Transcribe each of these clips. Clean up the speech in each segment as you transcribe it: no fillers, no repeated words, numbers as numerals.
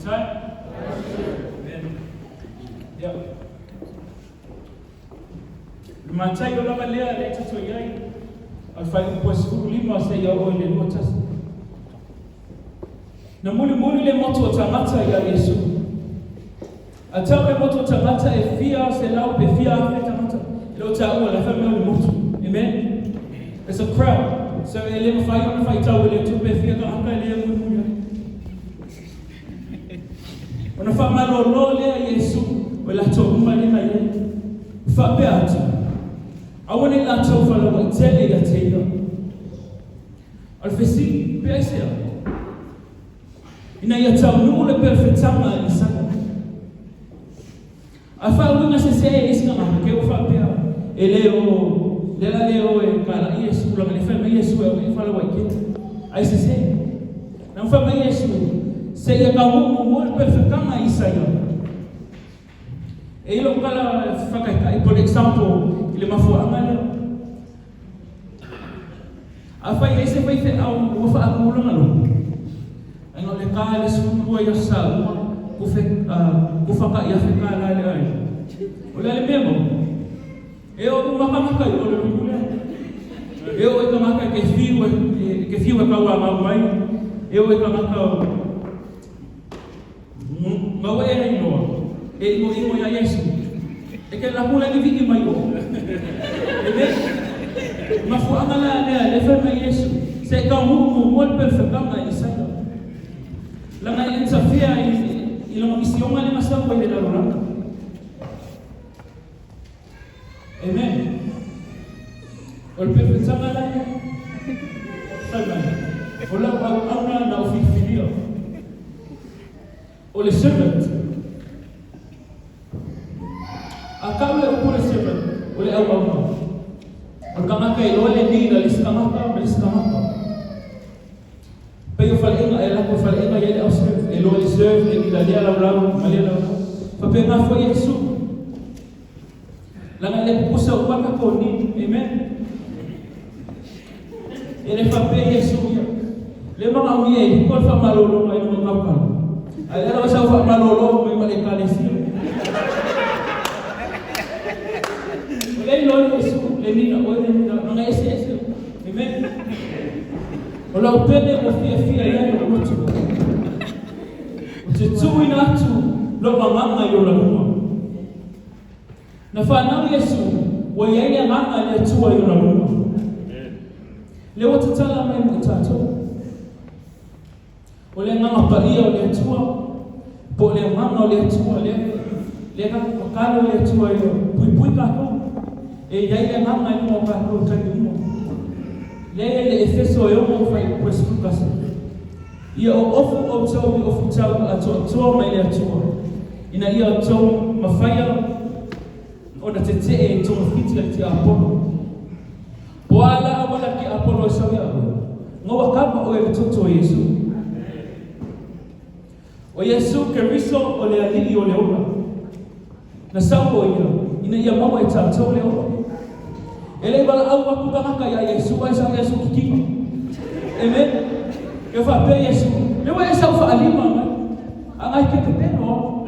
time? Amen. Yeah. Mathew lama lea le tatu yai. Alfai kuposu lima se ya o le notas. Na muli le moto tamata ya Yesu. Atawe moto tamata e fia se lau pe fia e tamata. Lo taua la fame le moto. Amen. It's a crowd. So ele mafai ona fai taua le tupe fia ka haka le muli. Ona fa malolo le Yesu wala to umali na ye. Fa beatu. Awone la to fa lo tele ya tele. Alfesi pesia. Ina ya tau nule perfettama isaka. Afa winga se isinga ke ufa pea. Eleo leo e kala Yesu la le fema Yesu e fa lo wakita. Ai se. Na fema Yesu se ya kamu mul perfettama isaya. E ilo kala faka por example ile mafo amana. Afa Yesu fa fe au ufa akulu ngalo. Ano le kale sumua ya sa kufaka ya fekala le ai ola le memo eu maka yo le lula eu e maka ke fiwe ka wa mai eu e maka mawe ai no e mo ya Yesu e ke la kula ni viki mai o e mafu amala le fa Yesu se ka mo perfectama isa lama insafia ilo misioma le masamba ile darura. Amen. Ol perfettama la ola auna na ofifilio. Ole servant. Akawle upole servant. Ole au. Kama kai ole ni na liskamaka. Pero falinga ela ko falinga yele ausre elo serve le gidalia la malia la fa pena fo Yesu la ngale kusa upaka koni amen ele fa pe Yesu le mama mie ko fa malolo mai no ngapa ala la sa fa malolo mai male kalesi le lo Yesu le ni na ore na ngese amen. Ola upende mo fia yale mo moto. Utitui natu lo mama yo la mama. Na fa na Yesu wa yale mama le tuwa yo la mama. Le watala mai mutato. Ole mama paria ole tuwa. Pole mama ole tuwa le ka kalo le tuwa yo. Pui ka ko. E yale mama ni mo ka ko tani. Le efeso yo mo fai prescription. Ia ofu ofu tau ato mai le ato. Ina ia ato mafaya ona tete to fiti ati Apollo. Wala wala ki Apollo sawa. Ngo kama o mtoto Yesu. O Yesu Kristo ole alili ole ola. Na sawa ina ia mama itato ole ola. Ele bala au wakubaka ya Yesu wa sa Yesu kiki. Amen. Eu fa pe Yesu. Le wa sa fa alima. Anga ke peno.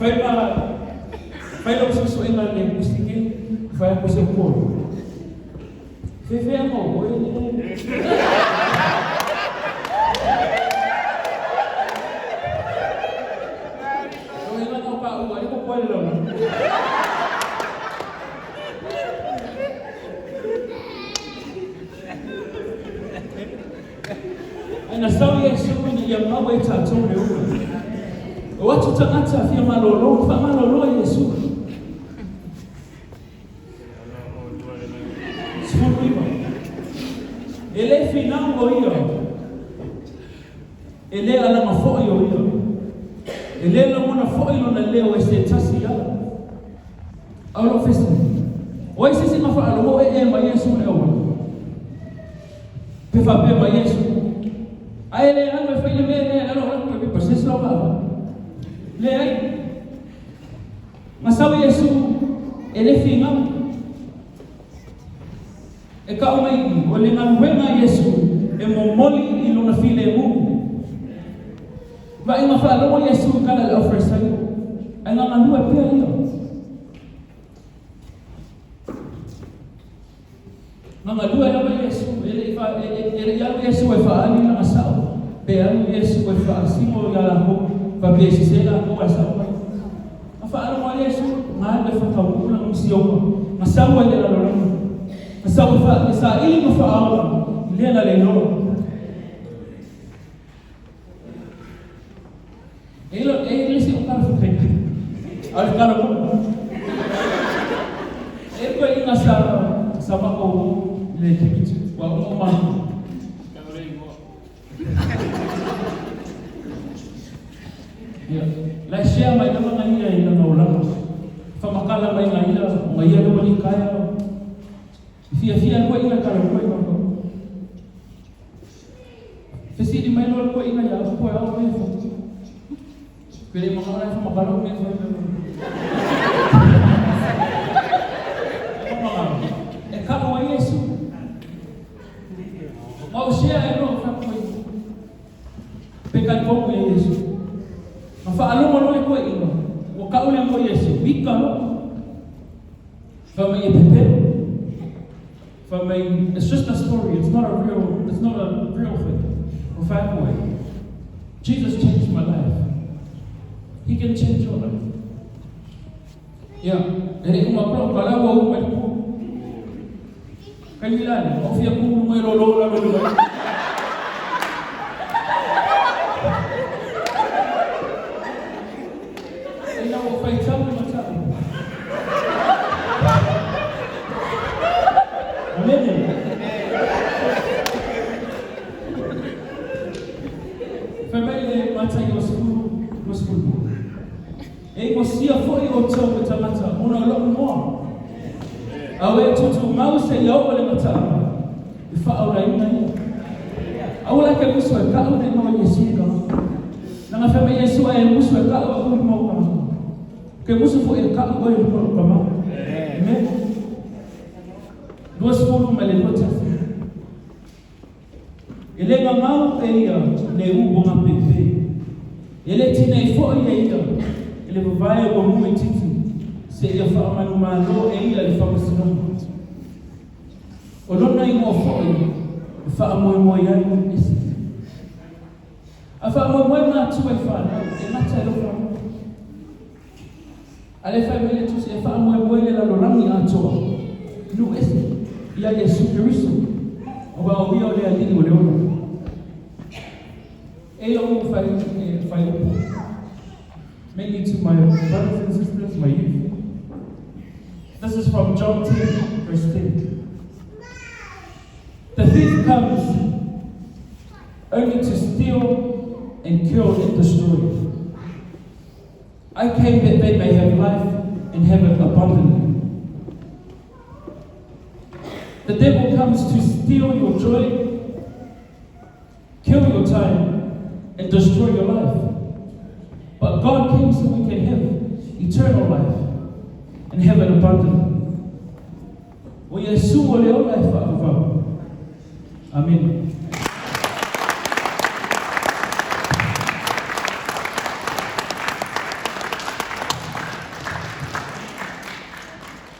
Fai lo so ina le kustiki. Fai ko se ko. Fe mo Ana sawi Yesu ni ya mawe tatu leo. Watu tangata afia malolo, fa malolo Yesu. Sifuiwa. Ele finango hiyo. Ele ala mafoyo hiyo. Ele la mona foyo na leo estetasi ya. Aulo festi. Oi sisi mafalo mo ma Yesu leo. Pefa pe ma Yesu. Aile ando fai le mene alo ko pe processo lo baba. Le ai. Masawi Yesu ele finga. E ka mai o le ngam wenga Yesu e mo moli na file Mungu. Ma inga whaalongo Yesu kala le offer sa'yo. Ay nga nganua pia hiyo. Nga nganua naman Yesu. Ele yalu Yesu ay faali na asao. Pe yalu Yesu ay faasimo yala ko. Pabiesi sila ko asao. Afaalongo Yesu. Nga ay whakaukulang siyo. Masawa nila lorong. Masawa sa ili mafaawa. Lela le loro. Ele se o cara fica. Olha cara bom. Ele foi na sala com le kiti wa uma. La share mai nama ngania ina ngaula. Fa makala mai ngania ngai ro ni kaya. Fia ko ina kala ko. Fesi di mai lo ko ina ya ko ya ko. Pwede mga oras mabalong nito. Kama wa Yesu. Mausia ero fakoi. Pekan ko ya Yesu. Mafaalong mo ko ino. Wa kauli mo Yesu. Bika no. Famay pepe. Famay, it's just a story. It's not a real thing. Or fact way. Jesus changed my life. He can change your life. Yeah. Jadi kumapro kalau wau mai ku. Kailan, ofia ku mai lolo. Ina wo fai tamu mata. Amen. Family mata yo school. Sia foi o tau tamata una lo mo awe tutu mau se yo le mata fa aula ina aula ke muso ka o de no Yesu ka na fa me Yesu ay muso ka o mo ka ke muso fo e ka o mo ka ma amen duas foram male nota ele nga mau e ia le u bonga pepe ele tinai fo ia ele vai com muito titi se ele fala no malo ele fala assim o não nem mo foi fala mo ya esse a fala mo na tua fala e na tela fala ale família tu se fala mo ele la lorangi ato no esse e a Jesus Cristo o va ouvir olha ali o leão ele o faz mainly to my brothers and sisters, my youth. This is from John 10, verse 10. The thief comes only to steal and kill and destroy. I came that they may have life and have it abundantly. The devil comes to steal your joy, kill your time, and destroy your life. But God came so we can have eternal life and have it abundantly. O Yesu o leo life forever. Amen.